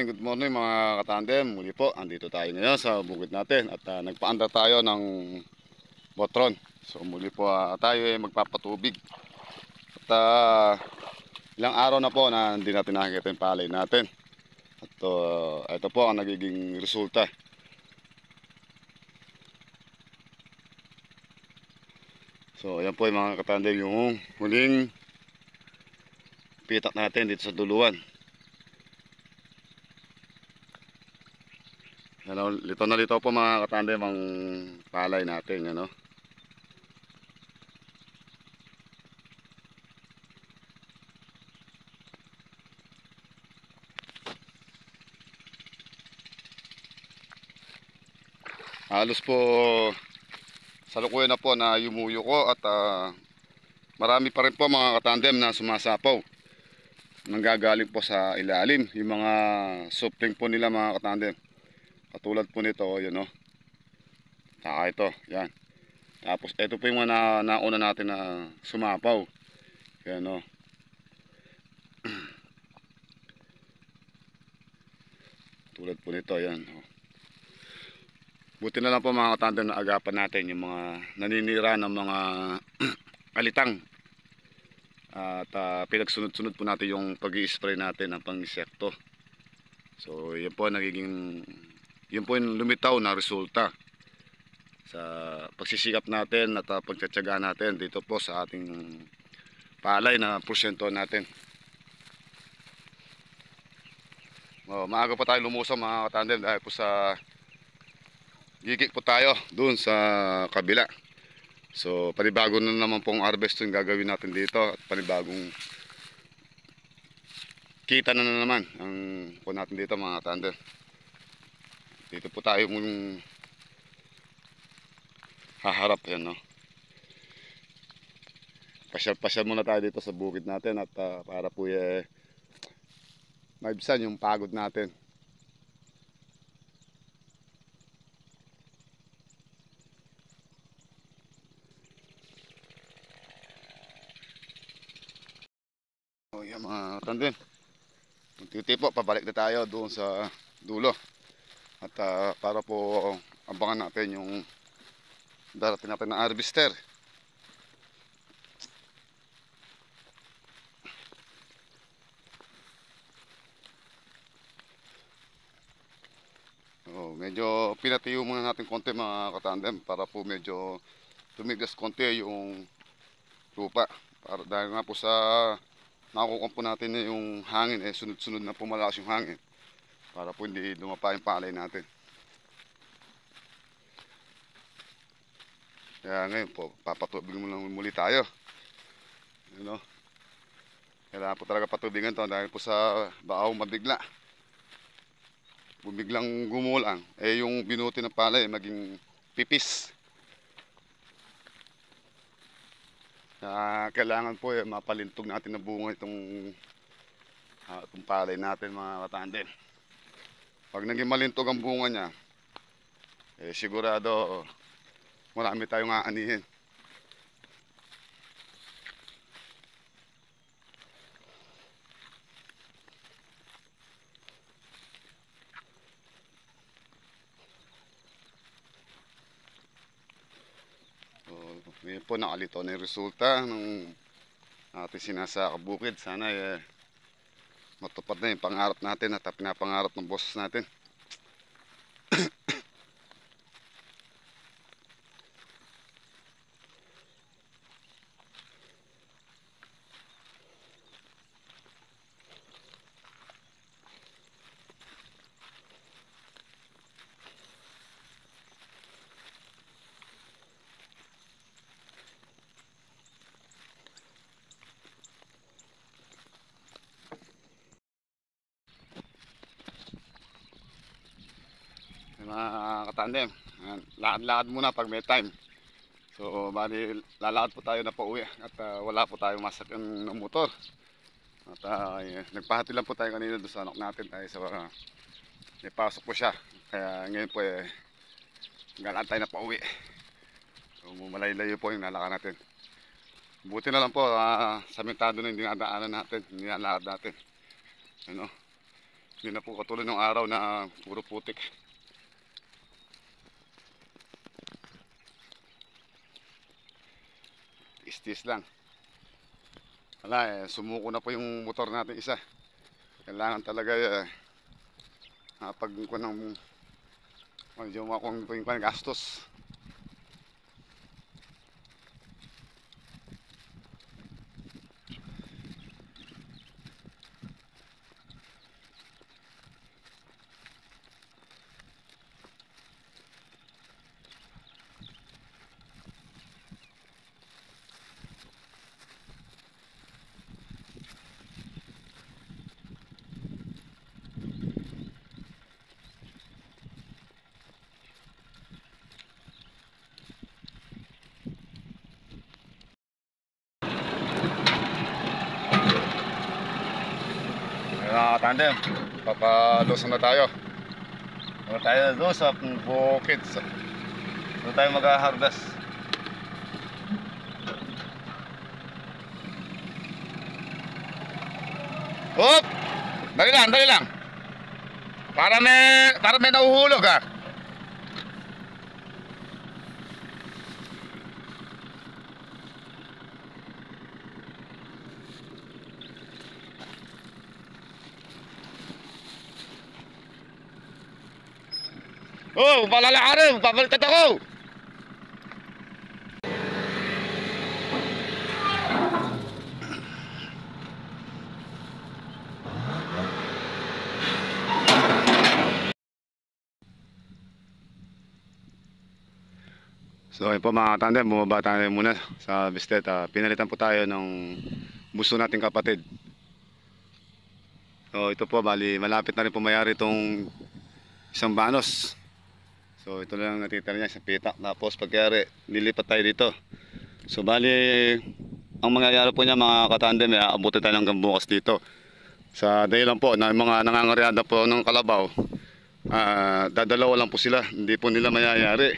Good morning mga katandem. Muli po, andito tayo ngayon sa bukid natin at nagpaandar tayo ng botron. So muli po tayo magpapatubig. At ilang araw na po na hindi natin nakikita yung palay natin. At ito po ang nagiging resulta. So ayan po yung mga katandem, yung huling pitak natin dito sa duluan. Ano, lito na lito po mga katandem ang palay natin, ano. Halos po salukuyan na po na yumuyo ko at marami pa rin po mga katandem na sumasapaw. Nanggagaling po sa ilalim yung mga supling po nila mga katandem. Katulad po nito, yun o. Saka ito, yan. Tapos ito po yung mga nauna natin na sumapaw. Yan o. Tulad po nito, yan o. Buti na lang po mga katandem na agapan natin yung mga naninira ng mga alitang. At pinagsunod-sunod po natin yung pag-i-spray natin ng pang-insekto. So yan po nagiging, yun po yung lumitaw na resulta sa pagsisikap natin at pagtsatsaga natin dito po sa ating palay na porsyento natin. Maaga pa tayo lumusong mga katandem dahil po sa gigik po tayo dun sa kabila. So panibago na naman pong harvest yung gagawin natin dito at panibagong kita na naman ang po natin dito mga katandem. Dito po tayo mong haharap, yan no. Pasyal muna tayo dito sa bukid natin at para po maibsan yung pagod natin. O yan mga katandem, unti-unti po pabalik na tayo doon sa dulo at para po abangan natin yung darating natin na harvester. Medyo pinatiyo muna natin konti mga katandem para po medyo tumigas konti yung lupa. Dahil nga po sa nakukuha po natin yung hangin, sunod-sunod na po malakas yung hangin para po hindi lumapa yung palay natin. Kaya ngayon po papatubig muli tayo, you know? Kailangan po talaga patubigan to dahil po sa baaw mabigla, bumiglang gumulang yung binuti ng palay maging pipis. Kailangan po mapalintog natin na bunga itong palay natin mga katandem. Pag naging malintog ang bunga niya, sigurado marami tayong aanihin. Ngayon po nakalito na yung resulta ng ating sinasakabukid. Sana matupad na yung pangarap natin at pinapangarap ng boss natin. Mga katandem, Yan, lakad-lakad muna pag may time. So bali lalakad po tayo na pauwi at wala po tayong masakyan ng motor. At nagpahati lang po tayo kanina doon sa anak natin dahil sa may pasok po siya. Kaya ngayon po galaan tayo na pauwi. So malayo-layo po yung lalakad natin. Buti na lang po samentado na yung dinadaanan natin, nilalakad natin. Ano? Hindi na po katulad ng araw na puro putik. Istis lang. Wala sumuko na po yung motor natin isa. Kailangan talaga pag ko ng medyo makong gastos. Tandem, papalusan na tayo. Doon tayo doon sa bukid. Doon tayo mag-harvest. Hop! Dali lang, dali lang. Para may nahuhulog ha. Oh, palalakarin, pabaliktad ako. So ayun po mga tandem, bumaba tayo muna sa Bistet. Pinalitan po tayo ng buso nating kapatid. So ito po, bali malapit na rin pumayari itong isang banos. So ito lang natitira niya sa pitak. Tapos pagkayari, lilipat tayo dito. So bali, ang mangyayari po niya mga katandem, abutin tayo hanggang bukas dito. Sa dahilan po na mga nangangariada po ng kalabaw, dadalawa lang po sila, hindi po nila mayayari.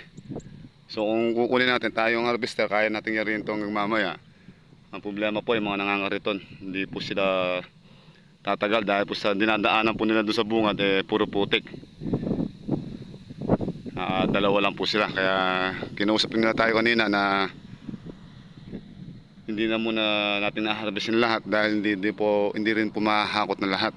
So kung kukunin natin tayong harvester, kaya natin yariin ito hanggang mamaya. Ang problema po yung mga nangangariton, hindi po sila tatagal dahil po sa dinadaanan po nila doon sa bungad puro putik. Dalawa lang po sila, kaya kinausap nila tayo kanina na hindi na muna natin na-harvestin lahat dahil hindi rin po mahakot na lahat.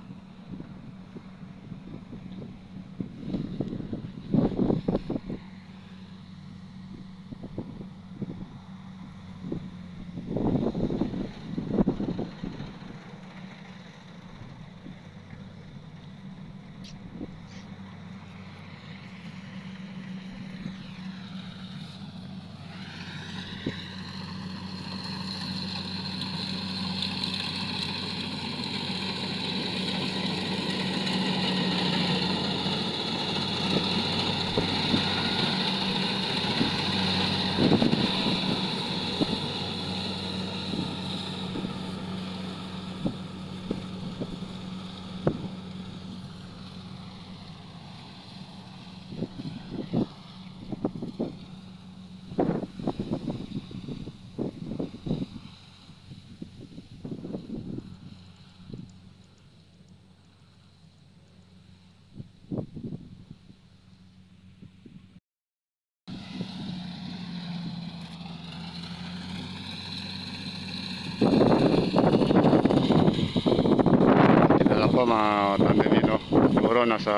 Po mga tandemino, siguro nasa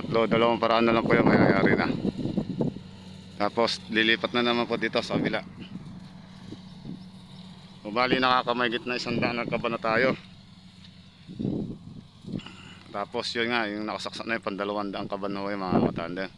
dalawang paraan na lang po yung mayayari na. Tapos lilipat na naman po dito sa kabila. Bali nakakamahigit na 100 na kaban na tayo. Tapos yun nga, yung nakasaksak na yung pan-200 kaban na yung mga tandem.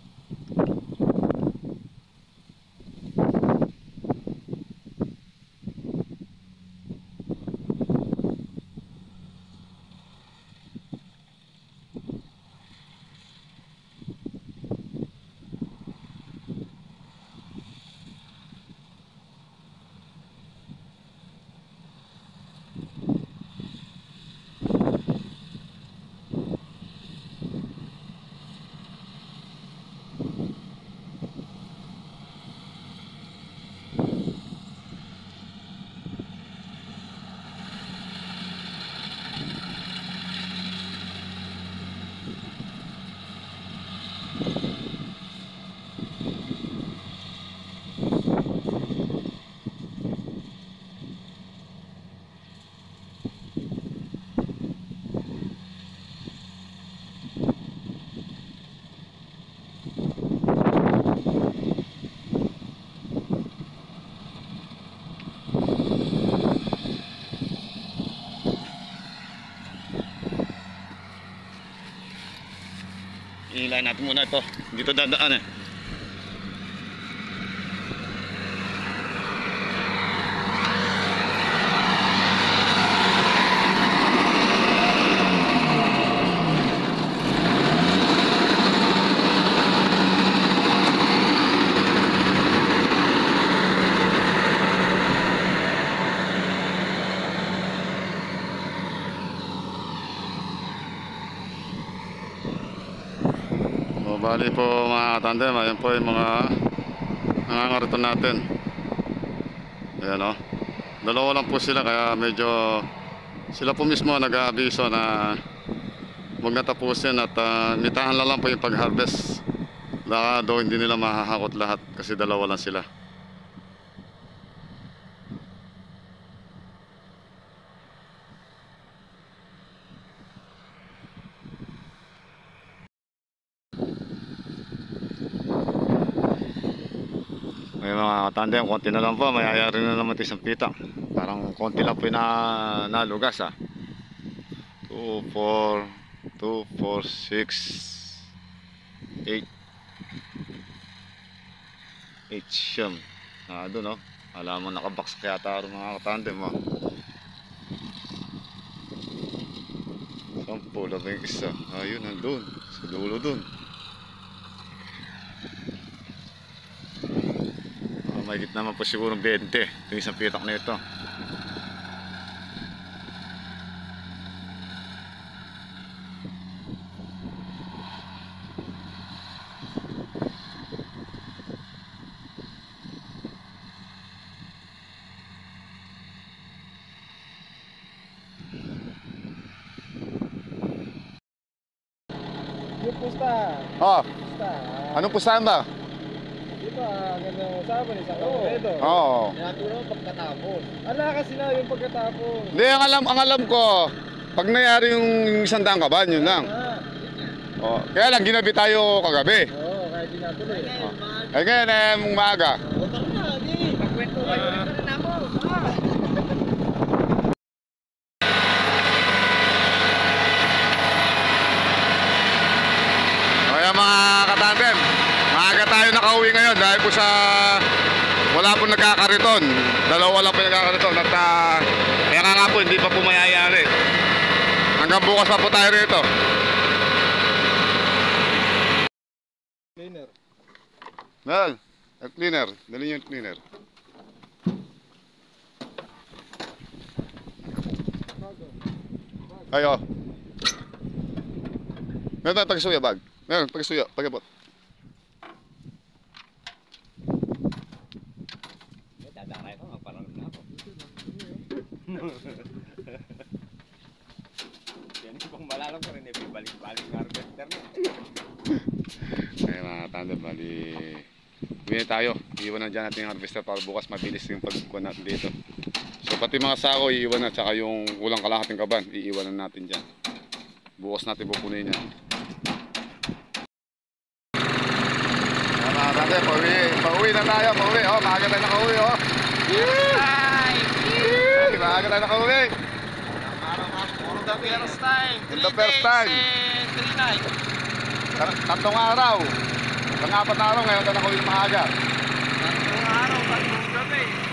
Kaya natin muna ito. Dito dadaan eh. Bali po mga katandem, ayan po yung mga nangangariton natin. Ayan o. Dalawa lang po sila kaya medyo sila po mismo nag-aabiso na huwag natapusin at mitahan lang po yung pag-harvest. Baka daw hindi nila mahahakot lahat kasi dalawa lang sila. May mga katandem, konti na lang po, mayayari na naman isang pitang. Parang konti lang po yung nalugas ah. 2, 4, 2, 4, 6, 8. 8 siyam. Doon oh. Alam mo nakabaksak yata rin mga katandem oh. 10, 11. Ayun, nandun. Sa dulo dun. Mahigit naman po siguro 20 yung isang pitak na ito. Yung pusta. Oh, Pusta. anong pustahan ba? Dito ganda mo sabi ni sa Kapedo. Oo. Tinaturo pagkatapos. Ala kasi na yung pagkatapos. Hindi, ang alam ko, pag nangyari yung 100 kaban, yun lang. Oh, kaya lang ginabi tayo kagabi. Oo, kaya di natuloy. Ay ngayon, maaga. Utang na, di. Pagkwento kayo rin na ako. Kaya mga katandem, maaga tayo nakauwi ngayon dahil po sa wala po nagkakariton. Dalawa lang po nagkakariton at kaya nga po hindi pa po mayayari. Hanggang bukas pa po tayo rito. Cleaner. Mel, cleaner. Dali niyo yung cleaner. Ayo. Meron pagsuya bag. Meron pagsuya, pagabot. Dadakay ko, parang na ako. Yan yung malalam ko rin, balik-balik ng harvester na. Kaya mga tanda, bali uwi tayo, iiwan na dyan natin yung harvester para bukas mabilis yung pagkukuha natin dito. So pati mga sako iiwan na, tsaka yung kulang kalahating kaban iiwan na natin dyan. Bukas natin pupunin yan. Kaya mga tanda, pauwi na tayo, pauwi. Oh, maaga tayo nakauwi oh. Maaga tayo nakauwi. The first time. The first time. 3 nights. Tatlong araw. Pang-apat na araw ngayon tayo nakauwi ng maaga. Tatlong araw, tatlong gabi.